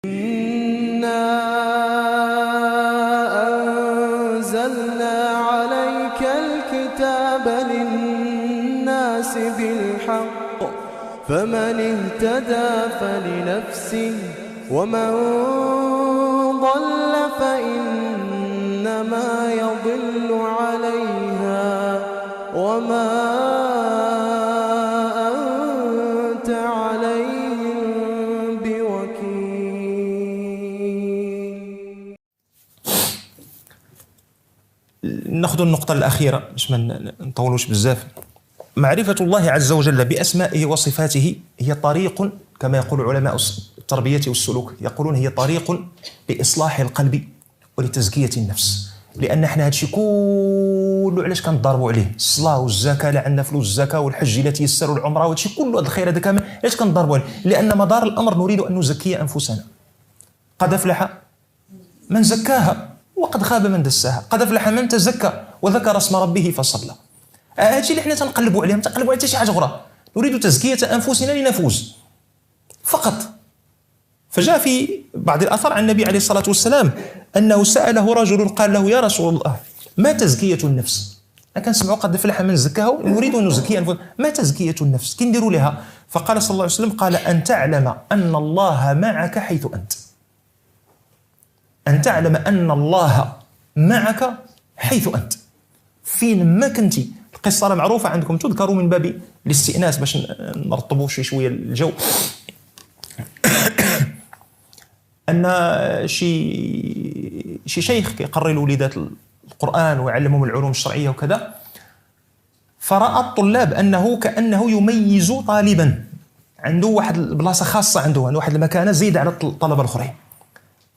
إنا أنزلنا عليك الكتاب للناس بالحق فمن اهتدى فلنفسه ومن ضل فإنما يضل عليها وما أنت عليهم بوكيل. ناخذ النقطة الأخيرة باش ما نطولوش بزاف. معرفة الله عز وجل بأسمائه وصفاته هي طريق، كما يقول علماء التربية والسلوك، يقولون هي طريق لإصلاح القلب ولتزكية النفس. لأن احنا هادشي كله علاش كنضربوا عليه؟ الصلاة والزكاة، لا عندنا فلوس الزكاة والحج لا تيسر والعمرة وهادشي كله، هاد الخير هذا كامل علاش كنضربوا عليه؟ لأن مدار الأمر نريد أن نزكي أنفسنا. قد أفلح من زكاها وقد خاب من دساها، قد أفلح من تزكى وذكر اسم ربه فصلى. هادشي اللي حنا تنقلبوا عليه، ما تنقلبوا على حتى شي حاجه اخرى. نريد تزكيه انفسنا لنفوز فقط. فجاء في بعض الاثار عن النبي عليه الصلاه والسلام انه ساله رجل قال له: يا رسول الله، ما تزكيه النفس؟ كنسمعوا قد افلح من زكاها، نريد ان نزكي انفسنا، ما تزكيه النفس؟ كي نديروا لها؟ فقال صلى الله عليه وسلم: قال ان تعلم ان الله معك حيث انت. ان تعلم ان الله معك حيث انت، فين ما كنتي. القصه راه معروفه عندكم، تذكر من باب الاستئناس باش نرطبوا شويه الجو. ان شي شيخ كيقري الوليدات القران ويعلمهم العلوم الشرعيه وكذا، فراى الطلاب انه كانه يميز طالبا، عنده واحد البلاصه خاصه، عنده واحد المكانه زايده على الطلبه الاخرين.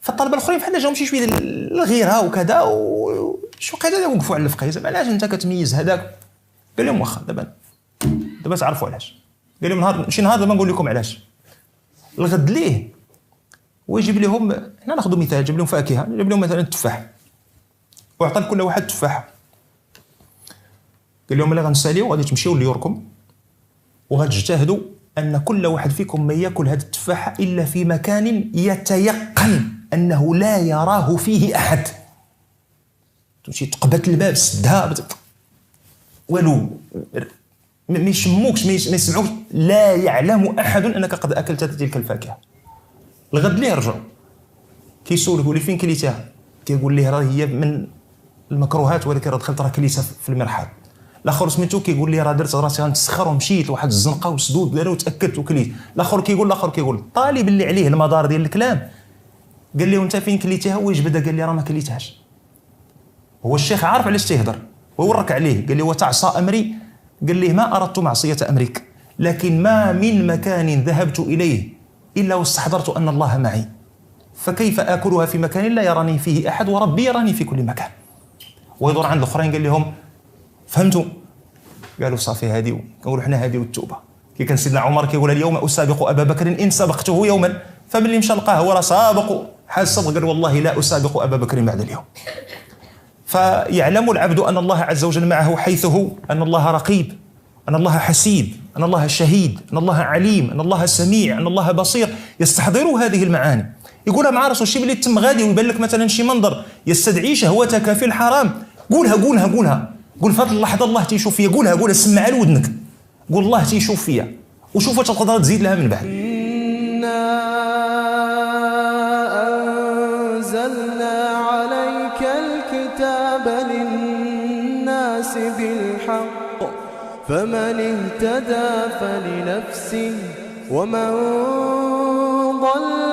فالطلبه الاخرين بحال جاهم شي شويه الغيره وكذا، وشو قاعده وقفوا على الفقيه. زعما علاش انت كتميز هذاك؟ قال لهم: واخا دابا تعرفوا علاش. قال لهم: شي نهار دابا نقول لكم علاش. الغد ليه ويجيب لهم، حنا ناخذوا مثال، جاب لهم فاكهه، جاب لهم مثلا التفاح وعطى لكل واحد تفاحه. قال لهم: ملي غنساليو غادي تمشيو ليوركم وغتجتهدوا ان كل واحد فيكم ما ياكل هذه التفاحه الا في مكان يتيقن انه لا يراه فيه احد. تمشي تقبت الباب، سدها، والو ما يشموكش، ما يسمعوكش، لا يعلم احد انك قد اكلت تلك الفاكهه. الغد ليه رجعوا كيسولك: يقول لي فين كليتها؟ كيقول ليه: راه هي من المكروهات ولكن راه دخلت راه كليتها في المرحاض. الاخر سميتو كيقول لي: راه درت راسي غنتسخر ومشيت لواحد الزنقه وسدود داروا وتاكدت وكليت. الاخر كيقول الطالب اللي عليه المدار ديال الكلام قال له: انت فين كليتها؟ هو يجبدها قال لي: راه ما كليتهاش. هو الشيخ عارف علاش تيهضر وورك عليه، قال لي: وتعصى امري؟ قال لي: ما اردت معصيه امرك، لكن ما من مكان ذهبت اليه الا واستحضرت ان الله معي، فكيف اكلها في مكان لا يراني فيه احد وربي يراني في كل مكان. ويدور عند الاخرين قال لهم: فهمتوا؟ قالوا: صافي هاديو. كنقولوا حنا هاديو التوبه. كي كان سيدنا عمر كيقول: اليوم اسابق ابا بكر ان سبقته يوما. فملي مشى لقاه هو راه سابق حال الصدق، قال: والله لا اسابق ابا بكر بعد اليوم. فيعلم العبد أن الله عز وجل معه حيث هو، أن الله رقيب، أن الله حسيب، أن الله شهيد، أن الله عليم، أن الله سميع، أن الله بصير. يستحضروا هذه المعاني، يقولها مع راسو. الشيء اللي تم غادي ويبان لك مثلا شي منظر يستدعي شهوتك في الحرام، قولها قول في هذه اللحظة الله تيشوف فيا، قولها سمعها لودنك، قول الله تيشوف فيا وشوف واش تقدر تزيد لها من بعد. إنا أنزلنا عليك الكتاب للناس بالحق فمن اهتدى فلنفسه ومن ضل